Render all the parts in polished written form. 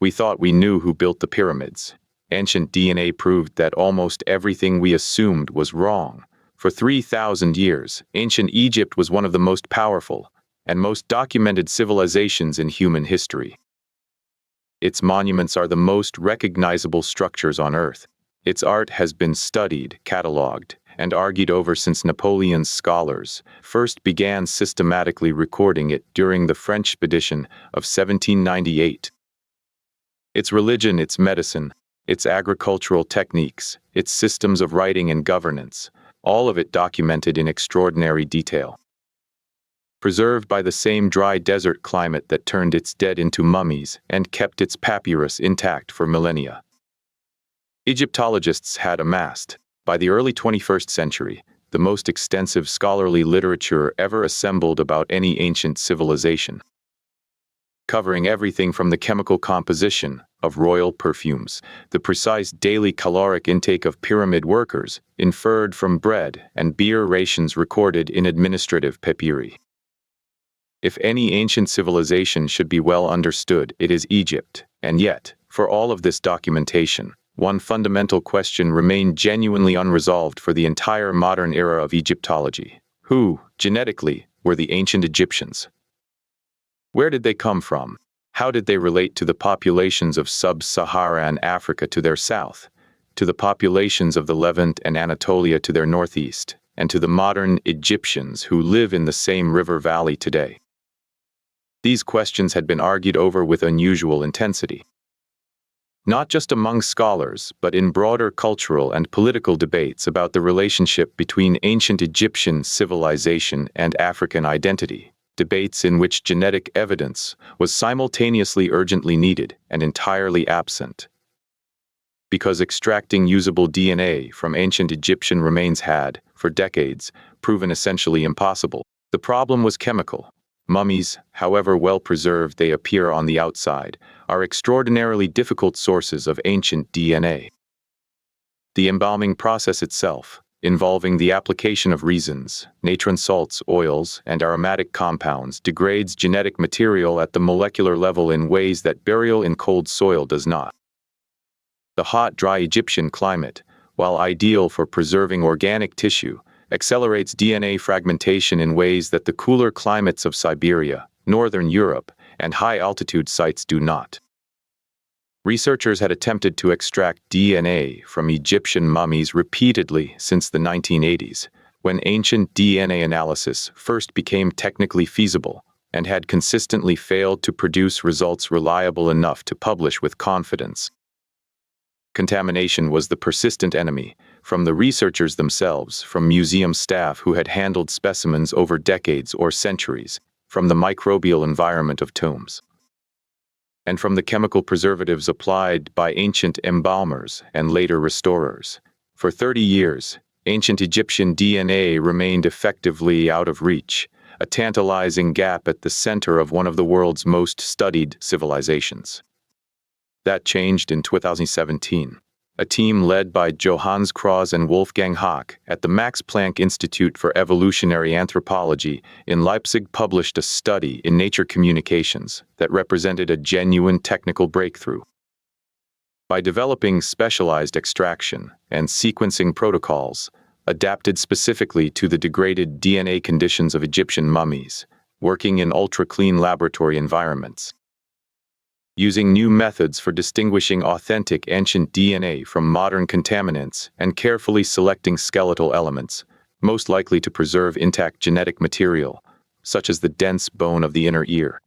We thought we knew who built the pyramids. Ancient DNA proved that almost everything we assumed was wrong. For 3,000 years, ancient Egypt was one of the most powerful and most documented civilizations in human history. Its monuments are the most recognizable structures on Earth. Its art has been studied, catalogued, and argued over since Napoleon's scholars first began systematically recording it during the French expedition of 1798. Its religion, its medicine, its agricultural techniques, its systems of writing and governance, all of it documented in extraordinary detail. Preserved by the same dry desert climate that turned its dead into mummies and kept its papyrus intact for millennia. Egyptologists had amassed, by the early 21st century, the most extensive scholarly literature ever assembled about any ancient civilization, covering everything from the chemical composition of royal perfumes, the precise daily caloric intake of pyramid workers, inferred from bread and beer rations recorded in administrative papyri. If any ancient civilization should be well understood, it is Egypt, and yet, for all of this documentation, one fundamental question remained genuinely unresolved for the entire modern era of Egyptology. Who, genetically, were the ancient Egyptians? Where did they come from? How did they relate to the populations of sub-Saharan Africa to their south, to the populations of the Levant and Anatolia to their northeast, and to the modern Egyptians who live in the same river valley today? These questions had been argued over with unusual intensity, not just among scholars, but in broader cultural and political debates about the relationship between ancient Egyptian civilization and African identity, debates in which genetic evidence was simultaneously urgently needed and entirely absent. Because extracting usable DNA from ancient Egyptian remains had, for decades, proven essentially impossible, the problem was chemical. Mummies, however well preserved they appear on the outside, are extraordinarily difficult sources of ancient DNA. The embalming process itself, involving the application of resins, natron salts, oils, and aromatic compounds, degrades genetic material at the molecular level in ways that burial in cold soil does not. The hot, dry Egyptian climate, while ideal for preserving organic tissue, accelerates DNA fragmentation in ways that the cooler climates of Siberia, northern Europe, and high-altitude sites do not. Researchers had attempted to extract DNA from Egyptian mummies repeatedly since the 1980s, when ancient DNA analysis first became technically feasible, and had consistently failed to produce results reliable enough to publish with confidence. Contamination was the persistent enemy, from the researchers themselves, from museum staff who had handled specimens over decades or centuries, from the microbial environment of tombs, and from the chemical preservatives applied by ancient embalmers and later restorers. For 30 years, ancient Egyptian DNA remained effectively out of reach, a tantalizing gap at the center of one of the world's most studied civilizations. That changed in 2017. A team led by Johannes Krause and Wolfgang Hack at the Max Planck Institute for Evolutionary Anthropology in Leipzig published a study in Nature Communications that represented a genuine technical breakthrough. By developing specialized extraction and sequencing protocols adapted specifically to the degraded DNA conditions of Egyptian mummies, working in ultra-clean laboratory environments, using new methods for distinguishing authentic ancient DNA from modern contaminants, and carefully selecting skeletal elements, most likely to preserve intact genetic material, such as the dense bone of the inner ear.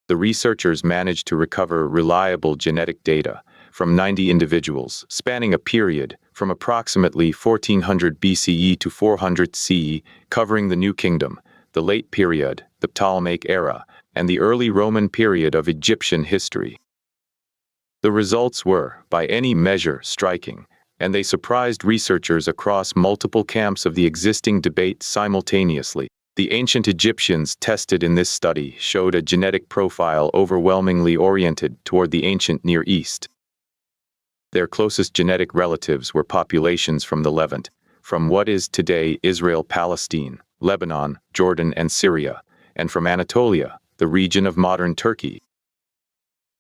The researchers managed to recover reliable genetic data from 90 individuals, spanning a period from approximately 1400 BCE to 400 CE, covering the New Kingdom, the Late Period, the Ptolemaic era, and the early Roman period of Egyptian history. The results were, by any measure, striking, and they surprised researchers across multiple camps of the existing debate simultaneously. The ancient Egyptians tested in this study showed a genetic profile overwhelmingly oriented toward the ancient Near East. Their closest genetic relatives were populations from the Levant, from what is today Israel, Palestine, Lebanon, Jordan, and Syria, and from Anatolia, the region of modern Turkey.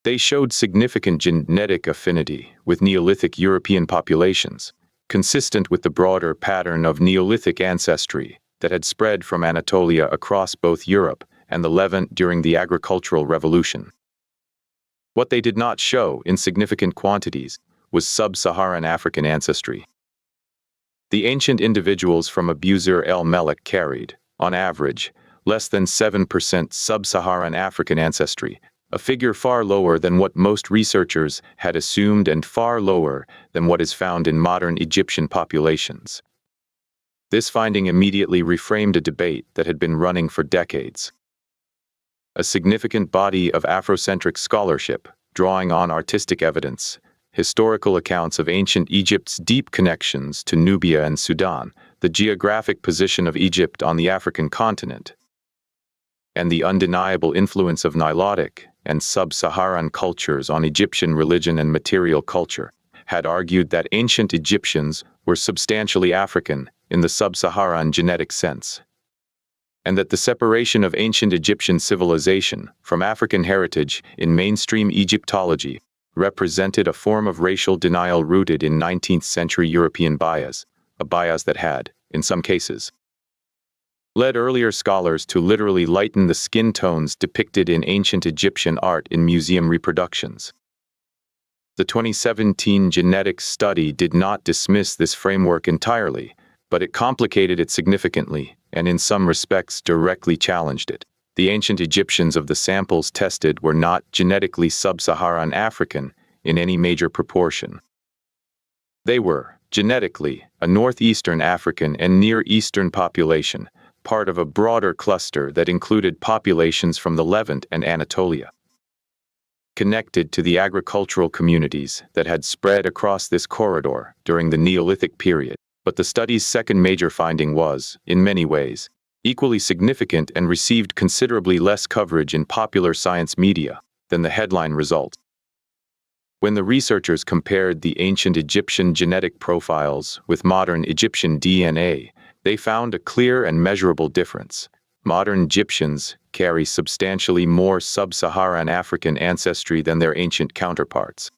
They showed significant genetic affinity with Neolithic European populations, consistent with the broader pattern of Neolithic ancestry that had spread from Anatolia across both Europe and the Levant during the agricultural revolution. What they did not show in significant quantities was sub-Saharan African ancestry. The ancient individuals from Abu Zir el-Melek carried, on average, less than 7% sub-Saharan African ancestry, a figure far lower than what most researchers had assumed and far lower than what is found in modern Egyptian populations. This finding immediately reframed a debate that had been running for decades. A significant body of Afrocentric scholarship, drawing on artistic evidence, historical accounts of ancient Egypt's deep connections to Nubia and Sudan, the geographic position of Egypt on the African continent, and the undeniable influence of Nilotic and sub-Saharan cultures on Egyptian religion and material culture, had argued that ancient Egyptians were substantially African in the sub-Saharan genetic sense, and that the separation of ancient Egyptian civilization from African heritage in mainstream Egyptology represented a form of racial denial rooted in 19th-century European bias, a bias that had, in some cases, led earlier scholars to literally lighten the skin tones depicted in ancient Egyptian art in museum reproductions. The 2017 genetics study did not dismiss this framework entirely, but it complicated it significantly and in some respects directly challenged it. The ancient Egyptians of the samples tested were not genetically sub-Saharan African in any major proportion. They were, genetically, a northeastern African and Near Eastern population, part of a broader cluster that included populations from the Levant and Anatolia, connected to the agricultural communities that had spread across this corridor during the Neolithic period. But the study's second major finding was, in many ways, equally significant and received considerably less coverage in popular science media than the headline result. When the researchers compared the ancient Egyptian genetic profiles with modern Egyptian DNA, they found a clear and measurable difference. Modern Egyptians carry substantially more sub-Saharan African ancestry than their ancient counterparts.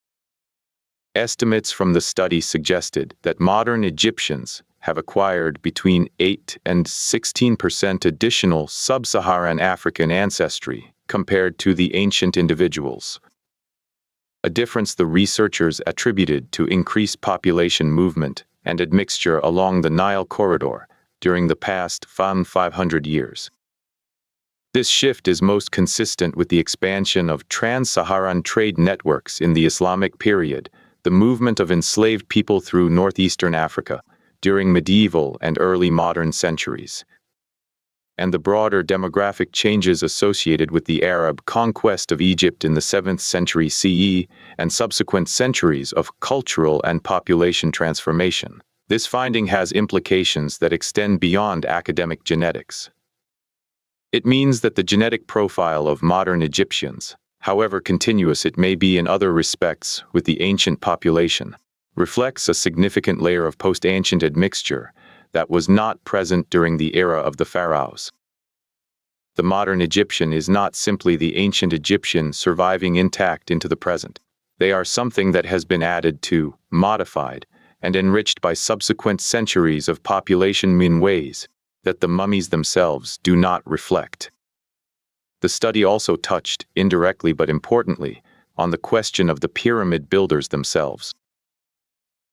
Estimates from the study suggested that modern Egyptians have acquired between 8 and 16% additional sub-Saharan African ancestry compared to the ancient individuals, a difference the researchers attributed to increased population movement and admixture along the Nile corridor during the past 500 years. This shift is most consistent with the expansion of trans-Saharan trade networks in the Islamic period, the movement of enslaved people through northeastern Africa during medieval and early modern centuries, and the broader demographic changes associated with the Arab conquest of Egypt in the 7th century CE and subsequent centuries of cultural and population transformation. This finding has implications that extend beyond academic genetics. It means that the genetic profile of modern Egyptians, however continuous it may be in other respects with the ancient population, reflects a significant layer of post-ancient admixture that was not present during the era of the pharaohs. The modern Egyptian is not simply the ancient Egyptian surviving intact into the present. They are something that has been added to, modified, and enriched by subsequent centuries of population in ways that the mummies themselves do not reflect. The study also touched, indirectly but importantly, on the question of the pyramid builders themselves.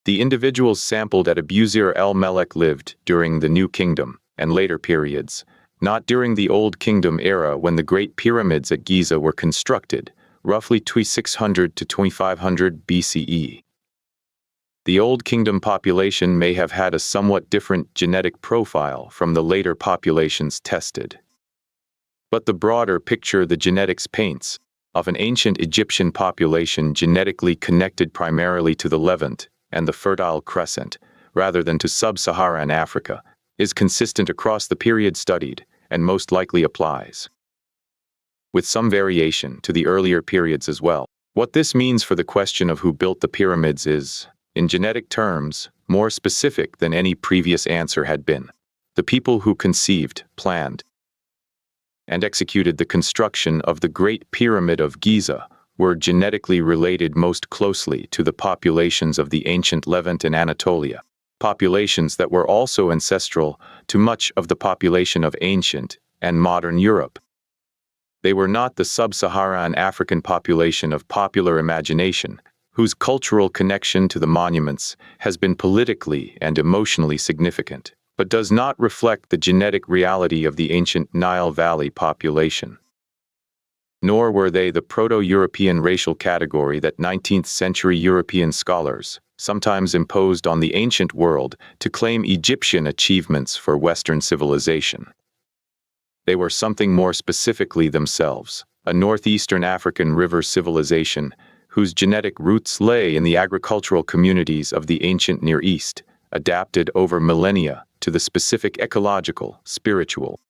The individuals sampled at Abu Zir el-Melek lived during the New Kingdom and later periods, not during the Old Kingdom era when the Great Pyramids at Giza were constructed, roughly 2600 to 2500 BCE. The Old Kingdom population may have had a somewhat different genetic profile from the later populations tested. But the broader picture the genetics paints, of an ancient Egyptian population genetically connected primarily to the Levant and the Fertile Crescent, rather than to sub-Saharan Africa, is consistent across the period studied and most likely applies, with some variation, to the earlier periods as well. What this means for the question of who built the pyramids is, in genetic terms, more specific than any previous answer had been. The people who conceived, planned, and executed the construction of the Great Pyramid of Giza were genetically related most closely to the populations of the ancient Levant and Anatolia, populations that were also ancestral to much of the population of ancient and modern Europe. They were not the sub-Saharan African population of popular imagination, whose cultural connection to the monuments has been politically and emotionally significant, but does not reflect the genetic reality of the ancient Nile Valley population. Nor were they the proto-European racial category that 19th-century European scholars sometimes imposed on the ancient world to claim Egyptian achievements for Western civilization. They were something more specifically themselves, a northeastern African river civilization whose genetic roots lay in the agricultural communities of the ancient Near East, adapted over millennia to the specific ecological, spiritual,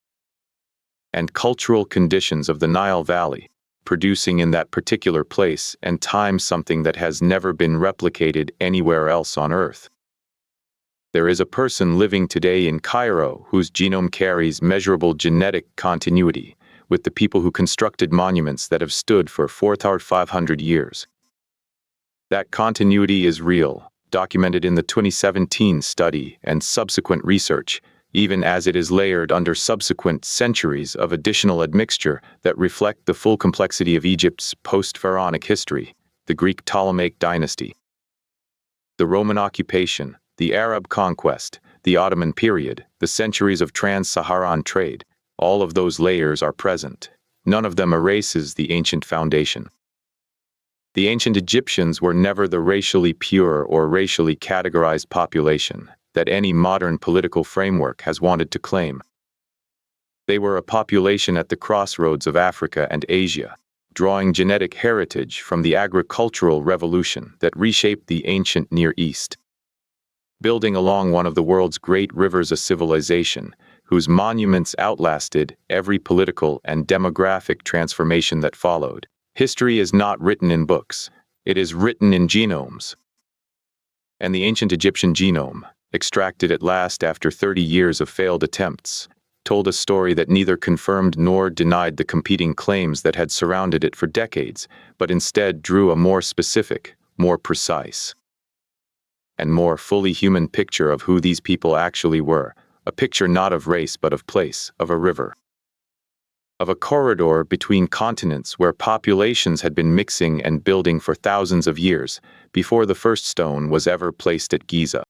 and cultural conditions of the Nile Valley, producing in that particular place and time something that has never been replicated anywhere else on Earth. There is a person living today in Cairo whose genome carries measurable genetic continuity with the people who constructed monuments that have stood for 4,500 years. That continuity is real, documented in the 2017 study and subsequent research, even as it is layered under subsequent centuries of additional admixture that reflect the full complexity of Egypt's post-pharaonic history, the Greek Ptolemaic dynasty, the Roman occupation, the Arab conquest, the Ottoman period, the centuries of trans-Saharan trade. All of those layers are present. None of them erases the ancient foundation. The ancient Egyptians were never the racially pure or racially categorized population that any modern political framework has wanted to claim. They were a population at the crossroads of Africa and Asia, drawing genetic heritage from the agricultural revolution that reshaped the ancient Near East. Building along one of the world's great rivers a civilization whose monuments outlasted every political and demographic transformation that followed. History is not written in books, it is written in genomes. And the ancient Egyptian genome, extracted at last after 30 years of failed attempts, told a story that neither confirmed nor denied the competing claims that had surrounded it for decades, but instead drew a more specific, more precise, and more fully human picture of who these people actually were, a picture not of race but of place, of a river, of a corridor between continents where populations had been mixing and building for thousands of years before the first stone was ever placed at Giza.